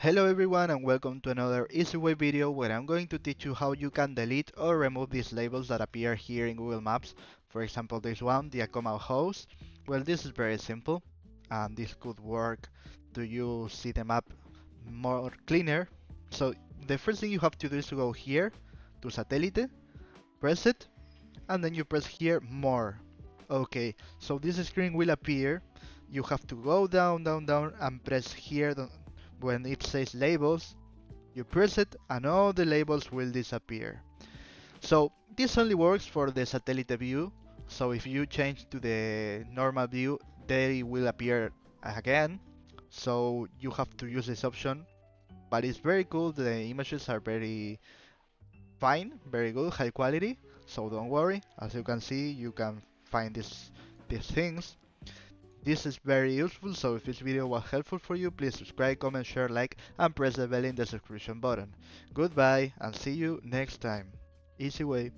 Hello everyone and welcome to another easy way video where I'm going to teach you how you can delete or remove these labels that appear here in Google Maps. For example, this one, the Acoma house. Well, this is very simple and this could work to you see the map more cleaner. So the first thing you have to do is to go here to Satellite, press it, and then you press here more. Okay, so this screen will appear. You have to go down, down, down and press here when it says labels. You press it and all the labels will disappear. So this only works for the satellite view. So if you change to the normal view, they will appear again. So you have to use this option. But it's very cool. The images are very fine, very good, high quality. So don't worry. As you can see, you can find these things. This is very useful, so if this video was helpful for you, please subscribe, comment, share, like, and press the bell in the subscription button. Goodbye, and see you next time. Easy way.